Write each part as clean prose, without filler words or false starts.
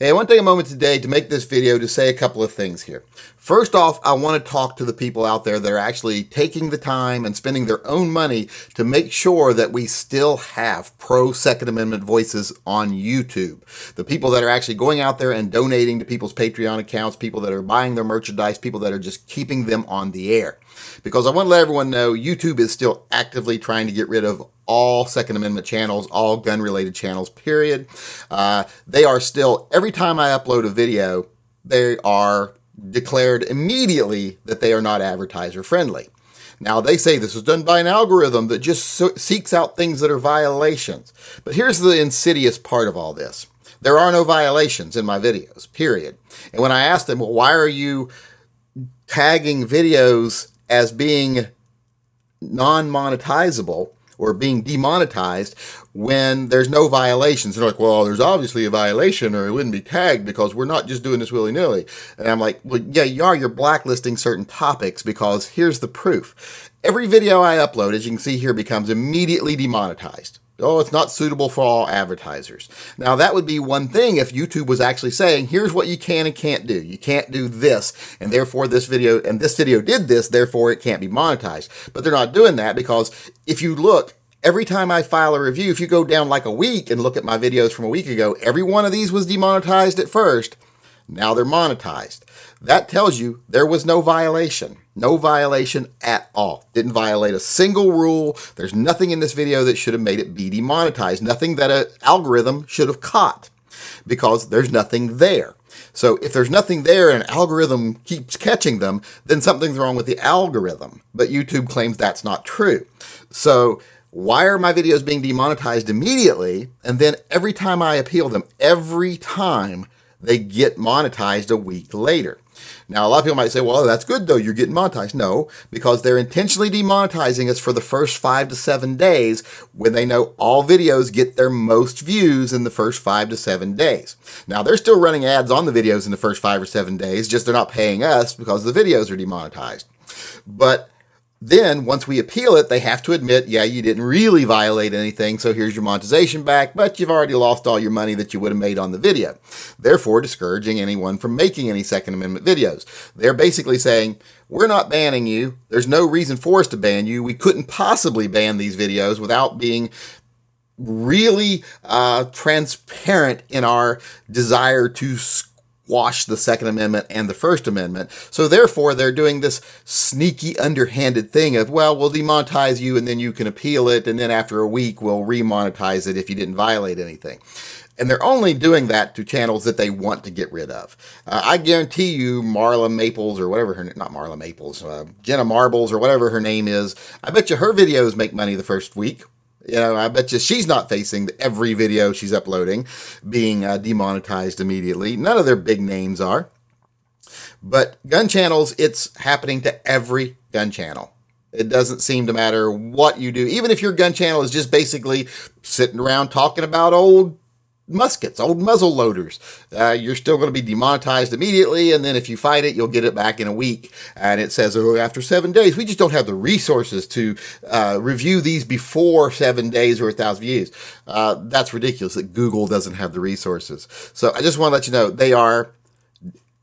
Hey, I want to take a moment today to make this video to say a couple of things here. First off, I want to talk to the people out there that are actually taking the time and spending their own money to make sure that we still have pro-Second Amendment voices on YouTube. The people that are actually going out there and donating to people's Patreon accounts, people that are buying their merchandise, people that are just keeping them on the air. Because I want to let everyone know YouTube is still actively trying to get rid of all Second Amendment channels, all gun-related channels, period. They are still, every time I upload a video, they are declared immediately that they are not advertiser friendly. Now, they say this was done by an algorithm that just seeks out things that are violations. But here's the insidious part of all this. There are no violations in my videos, period. And when I asked them, well, why are you tagging videos as being non-monetizable or being demonetized when there's no violations? They're like, well, there's obviously a violation or it wouldn't be tagged because we're not just doing this willy-nilly. And I'm like, well, yeah, you're blacklisting certain topics because here's the proof. Every video I upload, as you can see here, becomes immediately demonetized. Oh, it's not suitable for all advertisers. Now, that would be one thing if YouTube was actually saying, here's what you can and can't do. You can't do this, and therefore this video did this, therefore it can't be monetized. But they're not doing that because if you look, every time I file a review, if you go down like a week and look at my videos from a week ago, every one of these was demonetized at first. Now they're monetized. That tells you there was no violation. No violation at all. Didn't violate a single rule. There's nothing in this video that should have made it be demonetized. Nothing that an algorithm should have caught because there's nothing there. So if there's nothing there and an algorithm keeps catching them, then something's wrong with the algorithm. But YouTube claims that's not true. So why are my videos being demonetized immediately? And then every time I appeal them, every time they get monetized a week later. Now, a lot of people might say, well, that's good, though. You're getting monetized. No, because they're intentionally demonetizing us for the first 5 to 7 days when they know all videos get their most views in the first 5 to 7 days. Now, they're still running ads on the videos in the first 5 or 7 days, just they're not paying us because the videos are demonetized. But then, once we appeal it, they have to admit, yeah, you didn't really violate anything, so here's your monetization back, but you've already lost all your money that you would have made on the video. Therefore, discouraging anyone from making any Second Amendment videos. They're basically saying, we're not banning you. There's no reason for us to ban you. We couldn't possibly ban these videos without being really transparent in our desire to squash the Second Amendment and the First Amendment. So therefore, they're doing this sneaky, underhanded thing of, well, we'll demonetize you and then you can appeal it, and then after a week, we'll remonetize it if you didn't violate anything. And they're only doing that to channels that they want to get rid of. I guarantee you Marla Maples or whatever her name, not Marla Maples, Jenna Marbles or whatever her name is, I bet you her videos make money the first week. You know, I bet you she's not facing every video she's uploading being demonetized immediately. None of their big names are. But gun channels, it's happening to every gun channel. It doesn't seem to matter what you do. Even if your gun channel is just basically sitting around talking about old muskets, old muzzle loaders, you're still going to be demonetized immediately, and then if you fight it, you'll get it back in a week, and it says, oh, after 7 days. We just don't have the resources to review these before 7 days or 1,000 views. That's ridiculous that Google doesn't have the resources. So I just want to let you know, they are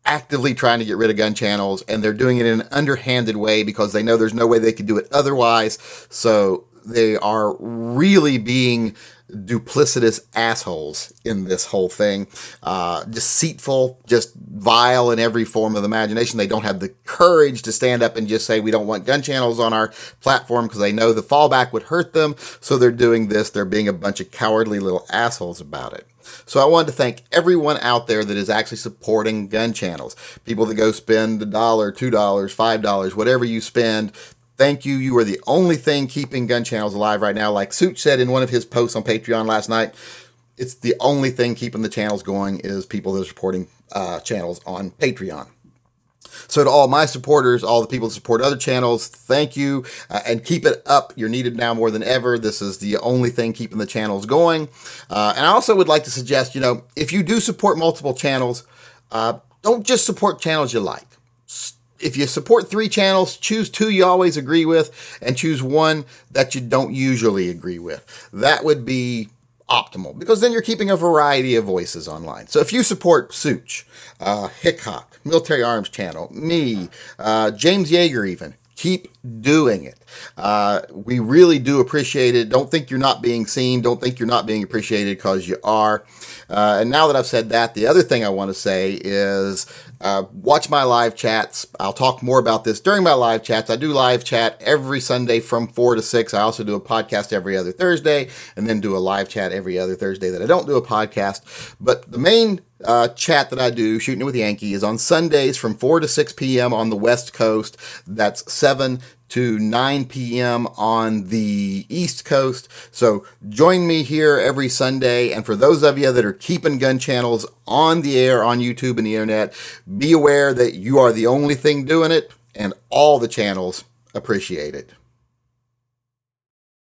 actively trying to get rid of gun channels, and they're doing it in an underhanded way because they know there's no way they could do it otherwise. So they are really being duplicitous assholes in this whole thing, deceitful, just vile in every form of the imagination. They don't have the courage to stand up and just say we don't want gun channels on our platform because they know the fallback would hurt them. So they're doing this. They're being a bunch of cowardly little assholes about it. So I wanted to thank everyone out there that is actually supporting gun channels. People that go spend $1, $2, $5, whatever you spend. Thank you. You are the only thing keeping gun channels alive right now. Like Such said in one of his posts on Patreon last night, it's the only thing keeping the channels going is people that are supporting channels on Patreon. So to all my supporters, all the people that support other channels, thank you, and keep it up. You're needed now more than ever. This is the only thing keeping the channels going. And I also would like to suggest, you know, if you do support multiple channels, don't just support channels you like. If you support 3 channels, choose 2 you always agree with and choose 1 that you don't usually agree with. That would be optimal, because then you're keeping a variety of voices online. So if you support Such, Hickok, Military Arms Channel, me, James Yeager even, keep doing it. We really do appreciate it. Don't think you're not being seen. Don't think you're not being appreciated, because you are. And now that I've said that, the other thing I want to say is watch my live chats. I'll talk more about this during my live chats. I do live chat every Sunday from 4 to 6. I also do a podcast every other Thursday, and then do a live chat every other Thursday that I don't do a podcast. But the main chat that I do, Shooting It with Yankee, is on Sundays from 4 to 6 p.m. on the West Coast. That's 7 to 9 p.m. on the East Coast. So join me here every Sunday. And for those of you that are keeping gun channels on the air on YouTube and the internet, be aware that you are the only thing doing it, and all the channels appreciate it.